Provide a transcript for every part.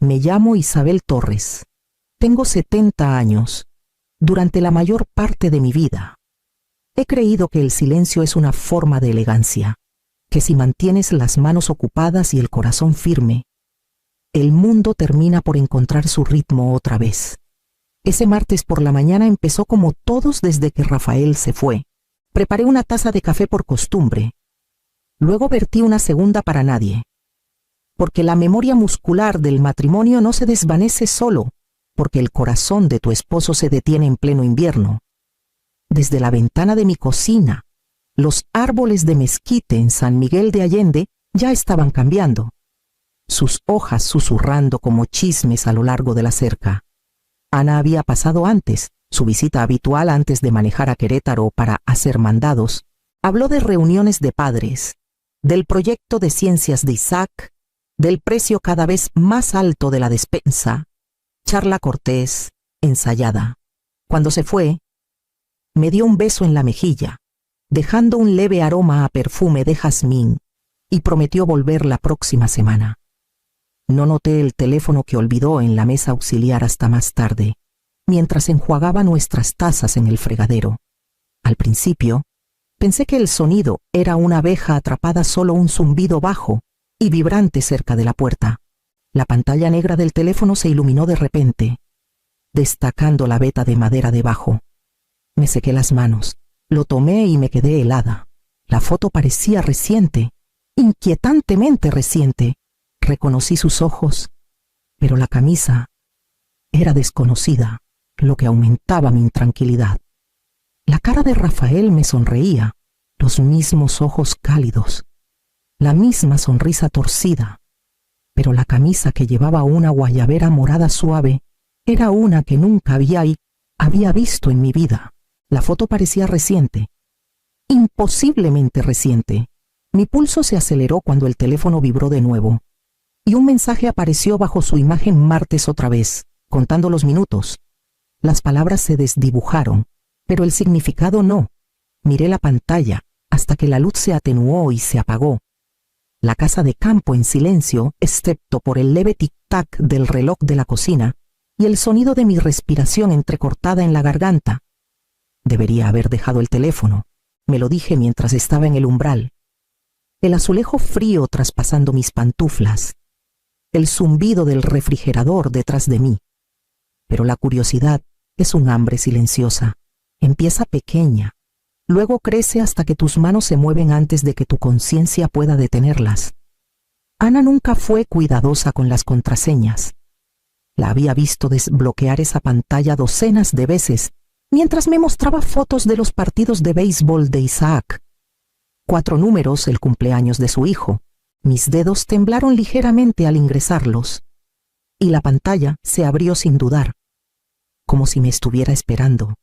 Me llamo Isabel Torres. Tengo 70 años. Durante la mayor parte de mi vida, he creído que el silencio es una forma de elegancia, que si mantienes las manos ocupadas y el corazón firme, el mundo termina por encontrar su ritmo otra vez. Ese martes por la mañana empezó como todos desde que Rafael se fue. Preparé una taza de café por costumbre. Luego vertí una segunda para nadie. Porque la memoria muscular del matrimonio no se desvanece solo, porque el corazón de tu esposo se detiene en pleno invierno. Desde la ventana de mi cocina, los árboles de mezquite en San Miguel de Allende ya estaban cambiando, sus hojas susurrando como chismes a lo largo de la cerca. Ana había pasado antes, su visita habitual antes de manejar a Querétaro para hacer mandados. Habló de reuniones de padres, del proyecto de ciencias de Isaac, del precio cada vez más alto de la despensa. Charla cortés, ensayada. Cuando se fue, me dio un beso en la mejilla, dejando un leve aroma a perfume de jazmín, y prometió volver la próxima semana. No noté el teléfono que olvidó en la mesa auxiliar hasta más tarde, mientras enjuagaba nuestras tazas en el fregadero. Al principio, pensé que el sonido era una abeja atrapada, solo un zumbido bajo y vibrante cerca de la puerta. La pantalla negra del teléfono se iluminó de repente, destacando la veta de madera debajo. Me sequé las manos, lo tomé y me quedé helada. La foto parecía reciente, inquietantemente reciente. Reconocí sus ojos, pero la camisa era desconocida, lo que aumentaba mi intranquilidad. La cara de Rafael me sonreía, los mismos ojos cálidos, la misma sonrisa torcida, pero la camisa que llevaba una guayabera morada suave era una que nunca había visto en mi vida. La foto parecía reciente, imposiblemente reciente. Mi pulso se aceleró cuando el teléfono vibró de nuevo, y un mensaje apareció bajo su imagen martes otra vez, contando los minutos. Las palabras se desdibujaron, pero el significado no. Miré la pantalla hasta que la luz se atenuó y se apagó. La casa de campo en silencio, excepto por el leve tic-tac del reloj de la cocina y el sonido de mi respiración entrecortada en la garganta. Debería haber dejado el teléfono, me lo dije mientras estaba en el umbral. El azulejo frío traspasando mis pantuflas, el zumbido del refrigerador detrás de mí. Pero la curiosidad es un hambre silenciosa. Empieza pequeña, luego crece hasta que tus manos se mueven antes de que tu conciencia pueda detenerlas. Ana nunca fue cuidadosa con las contraseñas. La había visto desbloquear esa pantalla docenas de veces mientras me mostraba fotos de los partidos de béisbol de Isaac. 4 números, el cumpleaños de su hijo. Mis dedos temblaron ligeramente al ingresarlos, y la pantalla se abrió sin dudar, como si me estuviera esperando.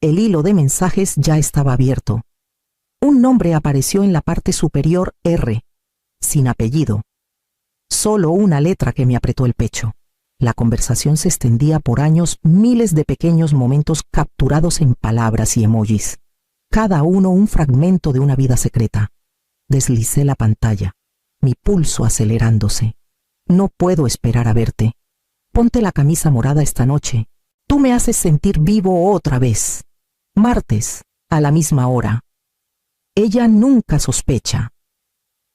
El hilo de mensajes ya estaba abierto. Un nombre apareció en la parte superior, R, sin apellido. Solo una letra que me apretó el pecho. La conversación se extendía por años, miles de pequeños momentos capturados en palabras y emojis, cada uno un fragmento de una vida secreta. Deslicé la pantalla, mi pulso acelerándose. No puedo esperar a verte. Ponte la camisa morada esta noche. Tú me haces sentir vivo otra vez. Martes, a la misma hora. Ella nunca sospecha.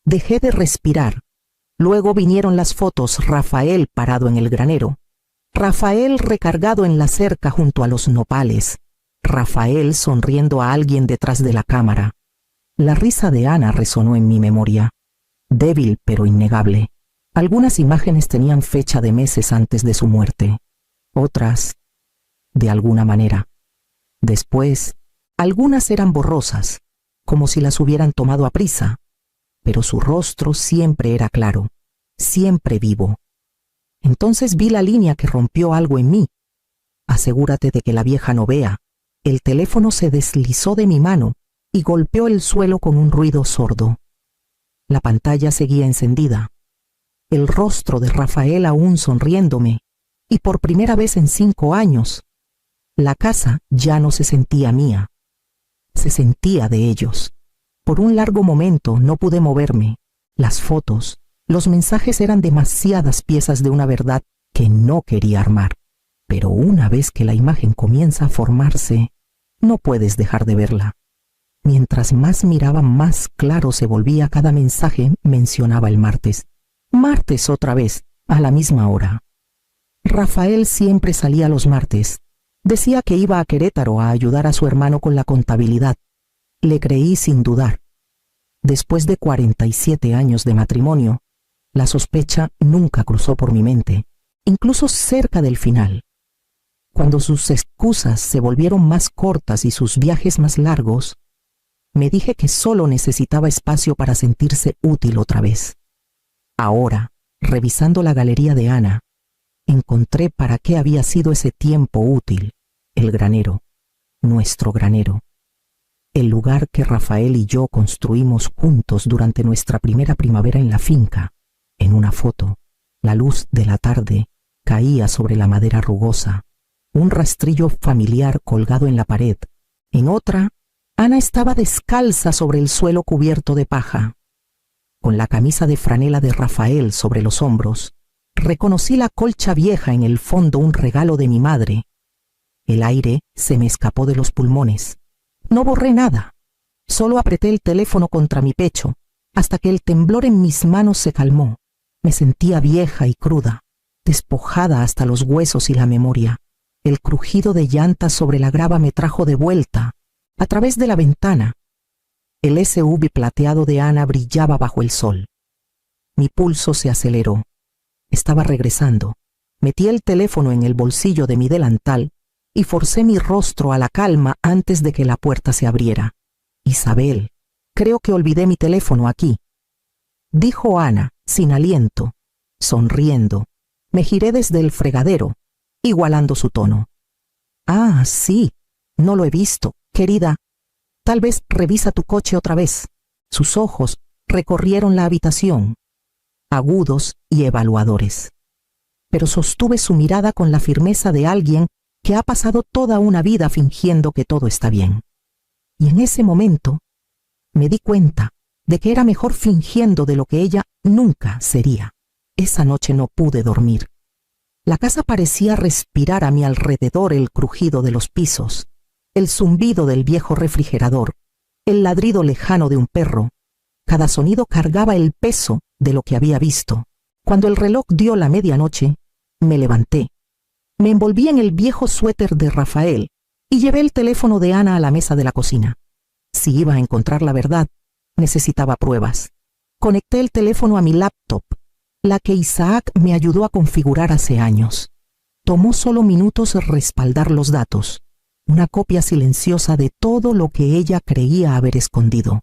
Dejé de respirar. Luego vinieron las fotos: Rafael parado en el granero, Rafael recargado en la cerca junto a los nopales, Rafael sonriendo a alguien detrás de la cámara. La risa de Ana resonó en mi memoria, débil pero innegable. Algunas imágenes tenían fecha de meses antes de su muerte, otras, de alguna manera. Después, algunas eran borrosas, como si las hubieran tomado a prisa, pero su rostro siempre era claro, siempre vivo. Entonces vi la línea que rompió algo en mí. Asegúrate de que la vieja no vea. El teléfono se deslizó de mi mano y golpeó el suelo con un ruido sordo. La pantalla seguía encendida. El rostro de Rafael aún sonriéndome, y por primera vez en 5 años, la casa ya no se sentía mía. Se sentía de ellos. Por un largo momento no pude moverme. Las fotos, Los mensajes eran demasiadas piezas de una verdad que no quería armar. Pero una vez que la imagen comienza a formarse, no puedes dejar de verla. Mientras más miraba, más claro se volvía cada mensaje. Mencionaba el martes. Martes otra vez, a la misma hora. Rafael siempre salía los martes. Decía que iba a Querétaro a ayudar a su hermano con la contabilidad. Le creí sin dudar. Después de 47 años de matrimonio, la sospecha nunca cruzó por mi mente, incluso cerca del final. Cuando sus excusas se volvieron más cortas y sus viajes más largos, me dije que solo necesitaba espacio para sentirse útil otra vez. Ahora, revisando la galería de Ana, encontré para qué había sido ese tiempo útil: el granero, nuestro granero. El lugar que Rafael y yo construimos juntos durante nuestra primera primavera en la finca. En una foto, la luz de la tarde caía sobre la madera rugosa, un rastrillo familiar colgado en la pared. En otra, Ana estaba descalza sobre el suelo cubierto de paja. Con la camisa de franela de Rafael sobre los hombros, reconocí la colcha vieja en el fondo, un regalo de mi madre. El aire se me escapó de los pulmones. No borré nada, solo apreté el teléfono contra mi pecho, hasta que el temblor en mis manos se calmó. Me sentía vieja y cruda, despojada hasta los huesos y la memoria. El crujido de llantas sobre la grava me trajo de vuelta, a través de la ventana. El SUV plateado de Ana brillaba bajo el sol. Mi pulso se aceleró. Estaba regresando. Metí el teléfono en el bolsillo de mi delantal y forcé mi rostro a la calma antes de que la puerta se abriera. Isabel, creo que olvidé mi teléfono aquí, dijo Ana, sin aliento. Sonriendo, me giré desde el fregadero, igualando su tono. Ah, sí, no lo he visto, querida. Tal vez revisa tu coche otra vez. Sus ojos recorrieron la habitación, agudos y evaluadores. Pero sostuve su mirada con la firmeza de alguien que ha pasado toda una vida fingiendo que todo está bien. Y en ese momento me di cuenta de que era mejor fingiendo de lo que ella nunca sería. Esa noche no pude dormir. La casa parecía respirar a mi alrededor: el crujido de los pisos, el zumbido del viejo refrigerador, el ladrido lejano de un perro. Cada sonido cargaba el peso de lo que había visto. Cuando el reloj dio la medianoche, me levanté. Me envolví en el viejo suéter de Rafael y llevé el teléfono de Ana a la mesa de la cocina. Si iba a encontrar la verdad, necesitaba pruebas. Conecté el teléfono a mi laptop, la que Isaac me ayudó a configurar hace años. Tomó solo minutos respaldar los datos, una copia silenciosa de todo lo que ella creía haber escondido.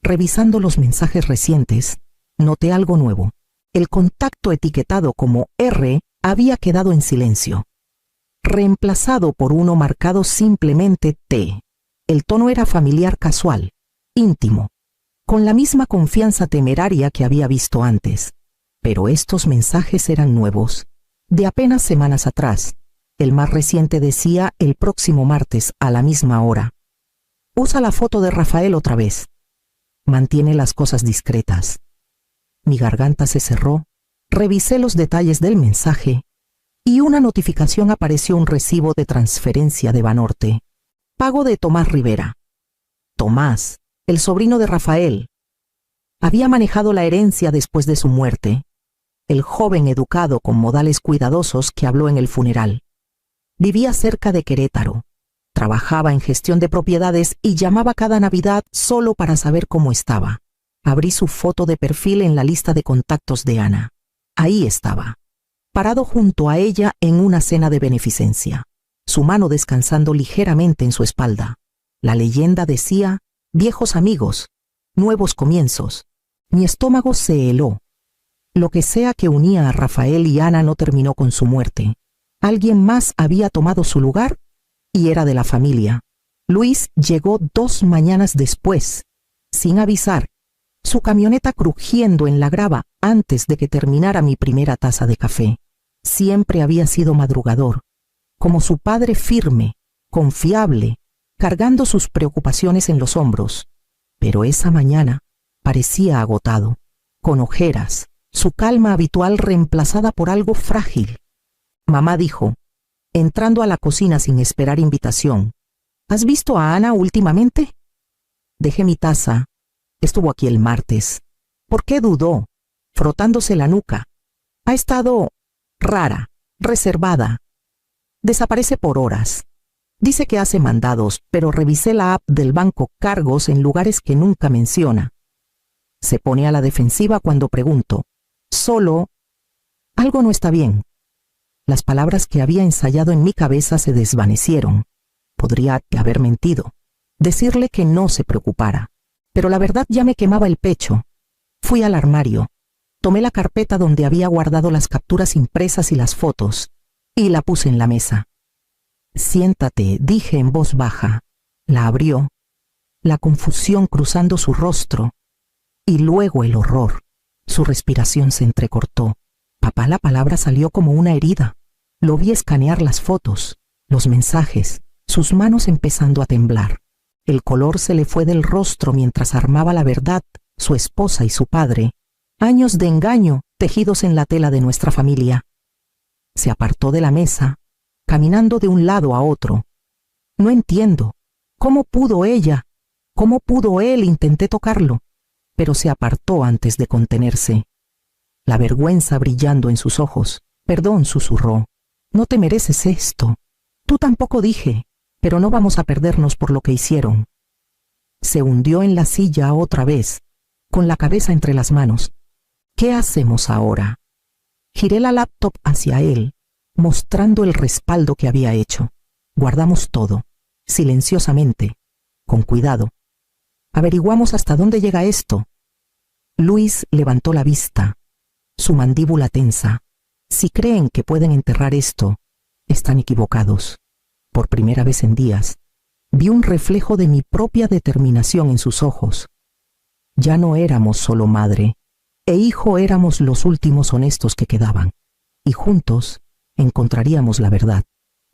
Revisando los mensajes recientes, noté algo nuevo. El contacto etiquetado como R había quedado en silencio, reemplazado por uno marcado simplemente T. El tono era familiar, casual, íntimo, con la misma confianza temeraria que había visto antes. Pero estos mensajes eran nuevos, de apenas semanas atrás. El más reciente decía: el próximo martes a la misma hora. Usa la foto de Rafael otra vez. Mantiene las cosas discretas. Mi garganta se cerró, revisé los detalles del mensaje y una notificación apareció: un recibo de transferencia de Banorte. Pago de Tomás Rivera. Tomás, el sobrino de Rafael, había manejado la herencia después de su muerte. El joven educado con modales cuidadosos que habló en el funeral. Vivía cerca de Querétaro. Trabajaba en gestión de propiedades y llamaba cada Navidad solo para saber cómo estaba. Abrí su foto de perfil en la lista de contactos de Ana. Ahí estaba, parado junto a ella en una cena de beneficencia, su mano descansando ligeramente en su espalda. La leyenda decía: viejos amigos, nuevos comienzos. Mi estómago se heló. Lo que sea que unía a Rafael y Ana no terminó con su muerte. Alguien más había tomado su lugar y era de la familia. Luis llegó 2 mañanas después, sin avisar, su camioneta crujiendo en la grava antes de que terminara mi primera taza de café. Siempre había sido madrugador, como su padre, firme, confiable, cargando sus preocupaciones en los hombros. Pero esa mañana parecía agotado, con ojeras, su calma habitual reemplazada por algo frágil. Mamá dijo, entrando a la cocina sin esperar invitación, ¿has visto a Ana últimamente? Dejé mi taza. Estuvo aquí el martes. ¿Por qué dudó? Frotándose la nuca. Ha estado rara, reservada. Desaparece por horas. Dice que hace mandados, pero revisé la app del banco cargos en lugares que nunca menciona. Se pone a la defensiva cuando pregunto. Solo, algo no está bien. Las palabras que había ensayado en mi cabeza se desvanecieron. Podría haber mentido, decirle que no se preocupara, pero la verdad ya me quemaba el pecho. Fui al armario, tomé la carpeta donde había guardado las capturas impresas y las fotos, y la puse en la mesa. Siéntate, dije en voz baja. La abrió, la confusión cruzando su rostro, y luego el horror. Su respiración se entrecortó. Papá, la palabra salió como una herida. Lo vi escanear las fotos, los mensajes, sus manos empezando a temblar. El color se le fue del rostro mientras armaba la verdad, su esposa y su padre. Años de engaño tejidos en la tela de nuestra familia. Se apartó de la mesa, caminando de un lado a otro. No entiendo. ¿Cómo pudo ella? ¿Cómo pudo él? Intenté tocarlo, pero se apartó antes de contenerse. La vergüenza brillando en sus ojos. Perdón, susurró. No te mereces esto. Tú tampoco, dije, pero no vamos a perdernos por lo que hicieron. Se hundió en la silla otra vez, con la cabeza entre las manos. ¿Qué hacemos ahora? Giré la laptop hacia él, mostrando el respaldo que había hecho. Guardamos todo, silenciosamente, con cuidado. Averiguamos hasta dónde llega esto. Luis levantó la vista, su mandíbula tensa. Si creen que pueden enterrar esto, están equivocados. Por primera vez en días, vi un reflejo de mi propia determinación en sus ojos. Ya no éramos solo madre e hijo, éramos los últimos honestos que quedaban, y juntos encontraríamos la verdad,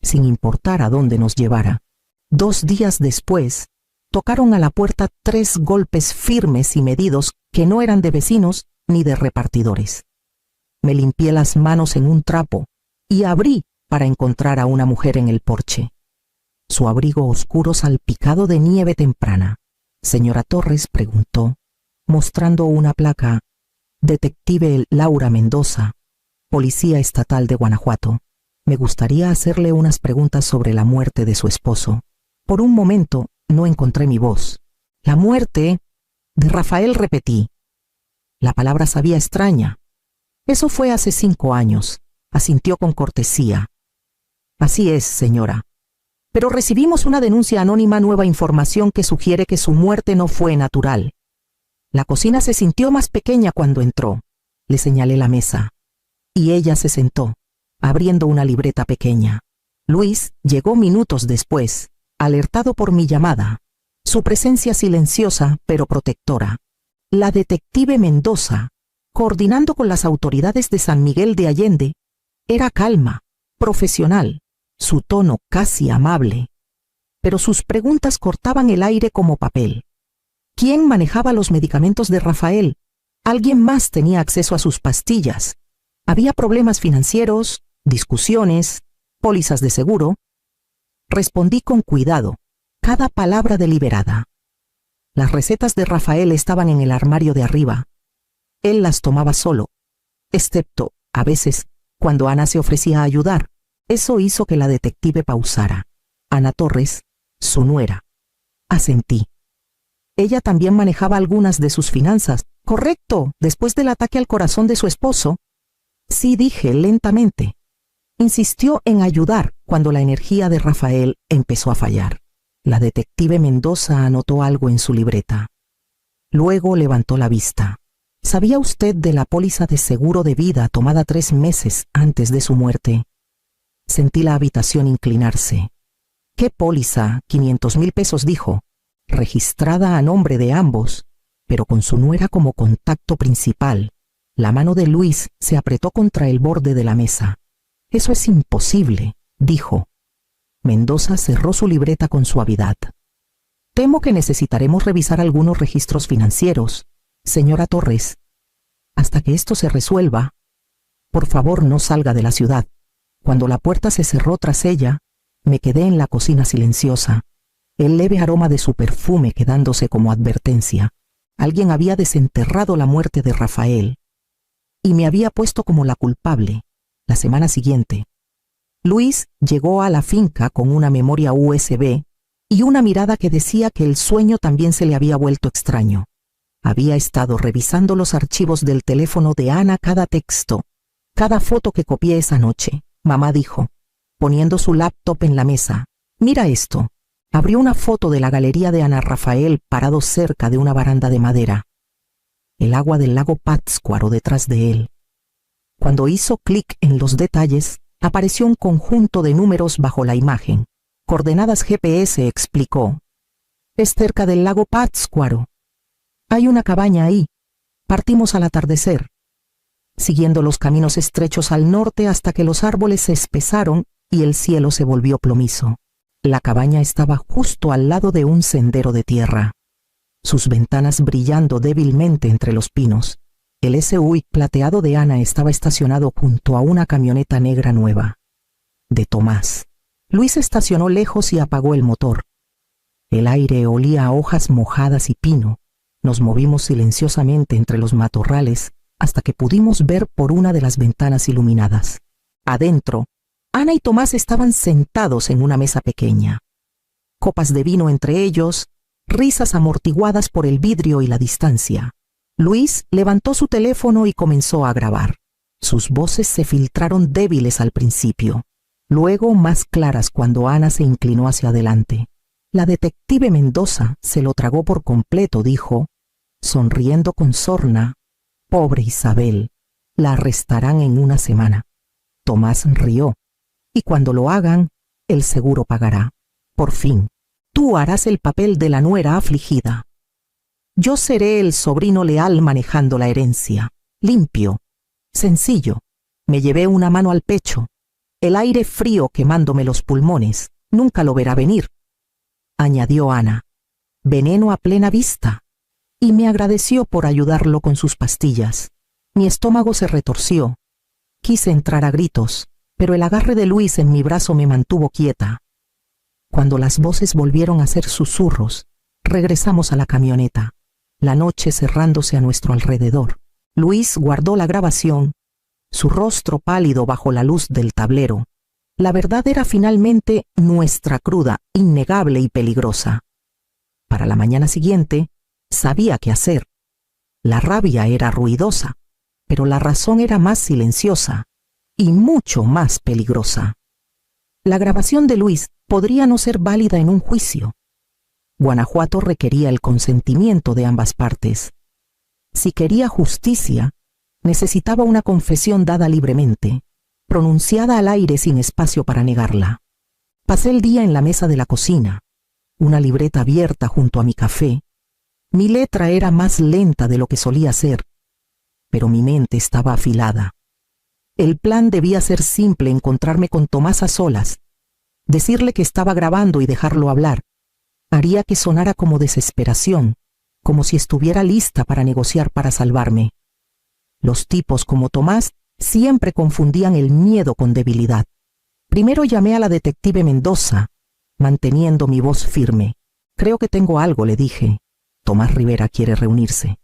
sin importar a dónde nos llevara. 2 días después, tocaron a la puerta 3 golpes firmes y medidos que no eran de vecinos ni de repartidores. Me limpié las manos en un trapo y abrí para encontrar a una mujer en el porche. Su abrigo oscuro salpicado de nieve temprana. Señora Torres, preguntó, mostrando una placa. Detective Laura Mendoza, Policía Estatal de Guanajuato. Me gustaría hacerle unas preguntas sobre la muerte de su esposo. Por un momento no encontré mi voz. La muerte de Rafael, repetí. La palabra sabía extraña. Eso fue hace 5 años, asintió con cortesía. Así es, señora. Pero recibimos una denuncia anónima, nueva información que sugiere que su muerte no fue natural. La cocina se sintió más pequeña cuando entró. Le señalé la mesa. Y ella se sentó, abriendo una libreta pequeña. Luis llegó minutos después, alertado por mi llamada. Su presencia silenciosa pero protectora. La detective Mendoza, coordinando con las autoridades de San Miguel de Allende, era calma, profesional, su tono casi amable. Pero sus preguntas cortaban el aire como papel. ¿Quién manejaba los medicamentos de Rafael? ¿Alguien más tenía acceso a sus pastillas? ¿Había problemas financieros, discusiones, pólizas de seguro? Respondí con cuidado, cada palabra deliberada. Las recetas de Rafael estaban en el armario de arriba. Él las tomaba solo, excepto, a veces, cuando Ana se ofrecía a ayudar. Eso hizo que la detective pausara. Ana Torres, su nuera. Asentí. Ella también manejaba algunas de sus finanzas. Correcto, después del ataque al corazón de su esposo. Sí, dije lentamente. Insistió en ayudar cuando la energía de Rafael empezó a fallar. La detective Mendoza anotó algo en su libreta. Luego levantó la vista. ¿Sabía usted de la póliza de seguro de vida tomada 3 meses antes de su muerte? Sentí la habitación inclinarse. ¿Qué póliza? 500,000 pesos, dijo. Registrada a nombre de ambos, pero con su nuera como contacto principal. La mano de Luis se apretó contra el borde de la mesa. Eso es imposible, dijo. Mendoza cerró su libreta con suavidad. Temo que necesitaremos revisar algunos registros financieros, señora Torres. hasta que esto se resuelva, por favor no salga de la ciudad. Cuando la puerta se cerró tras ella, me quedé en la cocina silenciosa, el leve aroma de su perfume quedándose como advertencia. Alguien había desenterrado la muerte de Rafael y me había puesto como la culpable. La semana siguiente, Luis llegó a la finca con una memoria USB y una mirada que decía que el sueño también se le había vuelto extraño. Había estado revisando los archivos del teléfono de Ana, cada texto, cada foto que copié esa noche. Mamá dijo, poniendo su laptop en la mesa, «Mira esto». Abrió una foto de la galería de Ana Rafael parado cerca de una baranda de madera. El agua del lago Pátzcuaro detrás de él. Cuando hizo clic en los detalles, apareció un conjunto de números bajo la imagen. Coordenadas GPS, explicó. «Es cerca del lago Pátzcuaro. Hay una cabaña ahí. Partimos al atardecer, siguiendo los caminos estrechos al norte hasta que los árboles se espesaron y el cielo se volvió plomizo. La cabaña estaba justo al lado de un sendero de tierra, sus ventanas brillando débilmente entre los pinos. El SUV plateado de Ana estaba estacionado junto a una camioneta negra nueva, de Tomás. Luis estacionó lejos y apagó el motor. El aire olía a hojas mojadas y pino. Nos movimos silenciosamente entre los matorrales hasta que pudimos ver por una de las ventanas iluminadas. Adentro, Ana y Tomás estaban sentados en una mesa pequeña. Copas de vino entre ellos, risas amortiguadas por el vidrio y la distancia. Luis levantó su teléfono y comenzó a grabar. Sus voces se filtraron débiles al principio, luego más claras cuando Ana se inclinó hacia adelante. La detective Mendoza se lo tragó por completo, dijo, sonriendo con sorna. Pobre Isabel, la arrestarán en una semana. Tomás rió. Y cuando lo hagan, el seguro pagará. Por fin, tú harás el papel de la nuera afligida. Yo seré el sobrino leal manejando la herencia. Limpio, sencillo. Me llevé una mano al pecho. El aire frío quemándome los pulmones. Nunca lo verá venir, añadió Ana. Veneno a plena vista. Y me agradeció por ayudarlo con sus pastillas. Mi estómago se retorció. Quise entrar a gritos, pero el agarre de Luis en mi brazo me mantuvo quieta. Cuando las voces volvieron a ser susurros, regresamos a la camioneta, la noche cerrándose a nuestro alrededor. Luis guardó la grabación, su rostro pálido bajo la luz del tablero. La verdad era finalmente nuestra cruda, innegable y peligrosa. Para la mañana siguiente, sabía qué hacer. La rabia era ruidosa, pero la razón era más silenciosa y mucho más peligrosa. La grabación de Luis podría no ser válida en un juicio. Guanajuato requería el consentimiento de ambas partes. Si quería justicia, necesitaba una confesión dada libremente, pronunciada al aire sin espacio para negarla. Pasé el día en la mesa de la cocina, una libreta abierta junto a mi café. Mi letra era más lenta de lo que solía ser, pero mi mente estaba afilada. El plan debía ser simple: encontrarme con Tomás a solas, decirle que estaba grabando y dejarlo hablar. Haría que sonara como desesperación, como si estuviera lista para negociar para salvarme. Los tipos como Tomás siempre confundían el miedo con debilidad. Primero llamé a la detective Mendoza, manteniendo mi voz firme. Creo que tengo algo, le dije. Tomás Rivera quiere reunirse.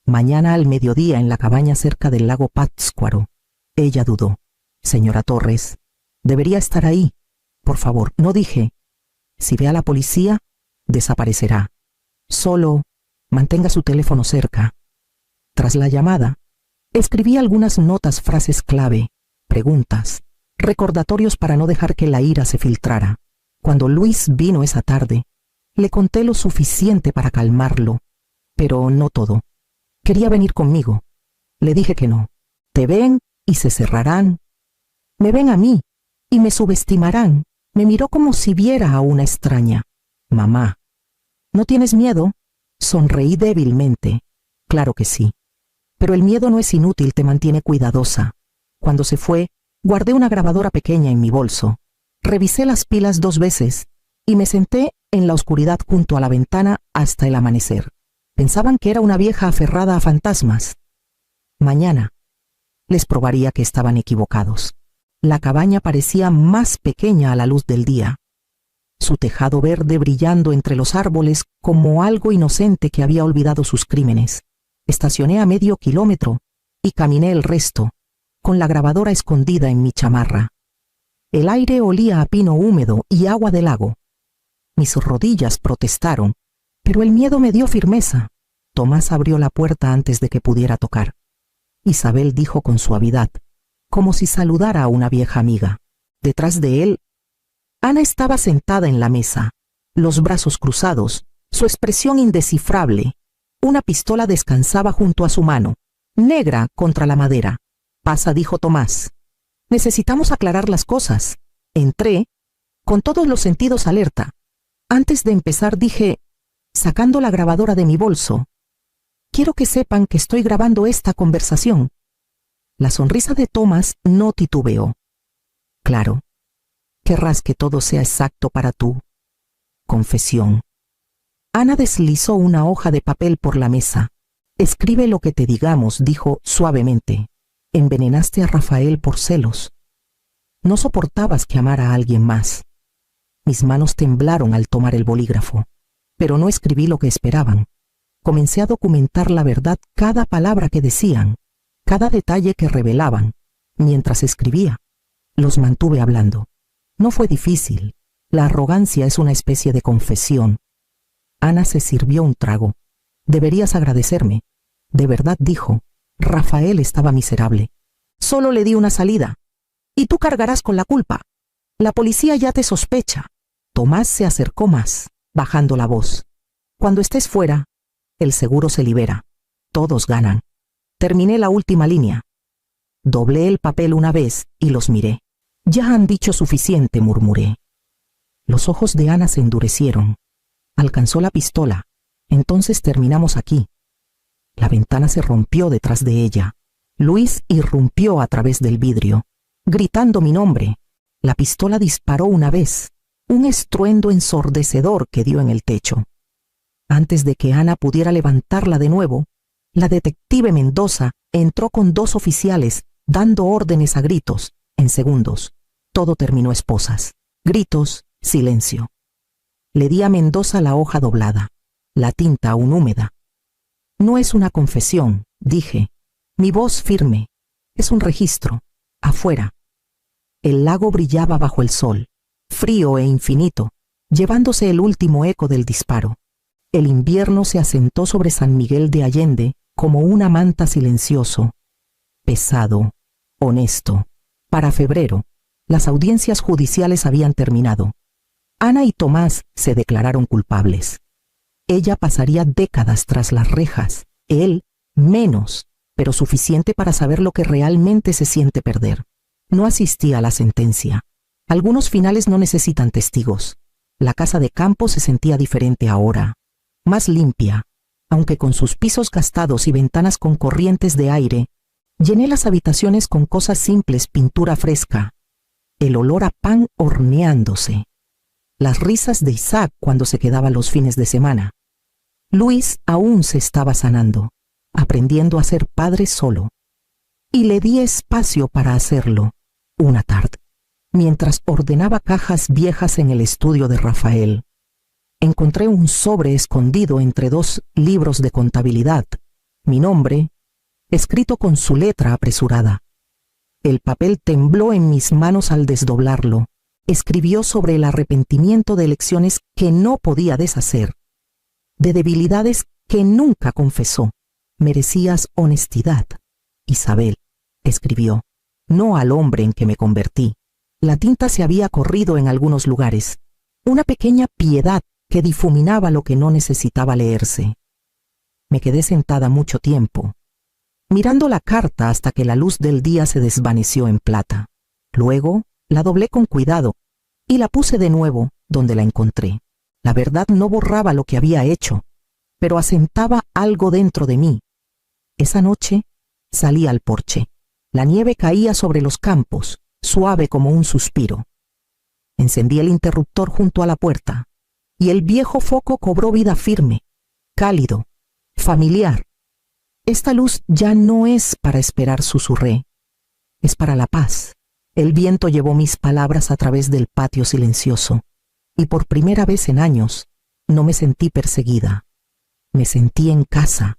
Mañana al mediodía en la cabaña cerca del lago Pátzcuaro. Ella dudó. Señora Torres, debería estar ahí. Por favor, no dije. Si ve a la policía, desaparecerá. Solo mantenga su teléfono cerca. Tras la llamada, escribí algunas notas, frases clave, preguntas, recordatorios para no dejar que la ira se filtrara. Cuando Luis vino esa tarde, le conté lo suficiente para calmarlo, pero no todo. Quería venir conmigo. Le dije que no. Te ven y se cerrarán. Me ven a mí y me subestimarán. Me miró como si viera a una extraña. Mamá, ¿no tienes miedo? Sonreí débilmente. Claro que sí. Pero el miedo no es inútil, te mantiene cuidadosa. Cuando se fue, guardé una grabadora pequeña en mi bolso. Revisé las pilas 2 veces y me senté en la oscuridad junto a la ventana hasta el amanecer. Pensaban que era una vieja aferrada a fantasmas. Mañana les probaría que estaban equivocados. La cabaña parecía más pequeña a la luz del día, su tejado verde brillando entre los árboles como algo inocente que había olvidado sus crímenes. Estacioné a medio kilómetro y caminé el resto, con la grabadora escondida en mi chamarra. El aire olía a pino húmedo y agua de lago. Mis rodillas protestaron, pero el miedo me dio firmeza. Tomás abrió la puerta antes de que pudiera tocar. Isabel dijo con suavidad, como si saludara a una vieja amiga. Detrás de él, Ana estaba sentada en la mesa, los brazos cruzados, su expresión indescifrable. Una pistola descansaba junto a su mano, negra contra la madera. «Pasa», dijo Tomás. «Necesitamos aclarar las cosas». Entré, con todos los sentidos alerta. Antes de empezar dije, sacando la grabadora de mi bolso, «Quiero que sepan que estoy grabando esta conversación». La sonrisa de Tomás no titubeó. «Claro, querrás que todo sea exacto para tu confesión». Ana deslizó una hoja de papel por la mesa. «Escribe lo que te digamos», dijo suavemente. «Envenenaste a Rafael por celos. No soportabas que amara a alguien más». Mis manos temblaron al tomar el bolígrafo, pero no escribí lo que esperaban. Comencé a documentar la verdad, cada palabra que decían, cada detalle que revelaban. Mientras escribía, los mantuve hablando. No fue difícil. La arrogancia es una especie de confesión. Ana se sirvió un trago. «Deberías agradecerme». «De verdad», dijo. «Rafael estaba miserable. Solo le di una salida. Y tú cargarás con la culpa. La policía ya te sospecha». Tomás se acercó más, bajando la voz. «Cuando estés fuera, el seguro se libera. Todos ganan». Terminé la última línea. Doblé el papel una vez y los miré. «Ya han dicho suficiente», murmuré. Los ojos de Ana se endurecieron. Alcanzó la pistola. «Entonces terminamos aquí». La ventana se rompió detrás de ella. Luis irrumpió a través del vidrio, gritando mi nombre. La pistola disparó una vez, un estruendo ensordecedor que dio en el techo. Antes de que Ana pudiera levantarla de nuevo, la detective Mendoza entró con 2 oficiales, dando órdenes a gritos. En segundos, todo terminó a esposas. Gritos, silencio. Le di a Mendoza la hoja doblada, la tinta aún húmeda. «No es una confesión», dije. Mi voz firme. «Es un registro. Afuera». El lago brillaba bajo el sol, frío e infinito, llevándose el último eco del disparo. El invierno se asentó sobre San Miguel de Allende como una manta silencioso, pesado, honesto. Para febrero, las audiencias judiciales habían terminado. Ana y Tomás se declararon culpables. Ella pasaría décadas tras las rejas, él menos, pero suficiente para saber lo que realmente se siente perder. No asistí a la sentencia. Algunos finales no necesitan testigos. La casa de campo se sentía diferente ahora, más limpia, aunque con sus pisos gastados y ventanas con corrientes de aire. Llené las habitaciones con cosas simples, pintura fresca, el olor a pan horneándose, las risas de Isaac cuando se quedaba los fines de semana. Luis aún se estaba sanando, aprendiendo a ser padre solo, y le di espacio para hacerlo. Una tarde, mientras ordenaba cajas viejas en el estudio de Rafael, encontré un sobre escondido entre 2 libros de contabilidad, mi nombre, escrito con su letra apresurada. El papel tembló en mis manos al desdoblarlo. Escribió sobre el arrepentimiento de elecciones que no podía deshacer, de debilidades que nunca confesó. «Merecías honestidad, Isabel», escribió, «no al hombre en que me convertí». La tinta se había corrido en algunos lugares, una pequeña piedad que difuminaba lo que no necesitaba leerse. Me quedé sentada mucho tiempo, mirando la carta hasta que la luz del día se desvaneció en plata. Luego la doblé con cuidado y la puse de nuevo donde la encontré. La verdad no borraba lo que había hecho, pero asentaba algo dentro de mí. Esa noche salí al porche. La nieve caía sobre los campos, suave como un suspiro. Encendí el interruptor junto a la puerta, y el viejo foco cobró vida firme, cálido, familiar. Esta luz ya no es para esperar, susurré. Es para la paz. El viento llevó mis palabras a través del patio silencioso, y por primera vez en años no me sentí perseguida. Me sentí en casa,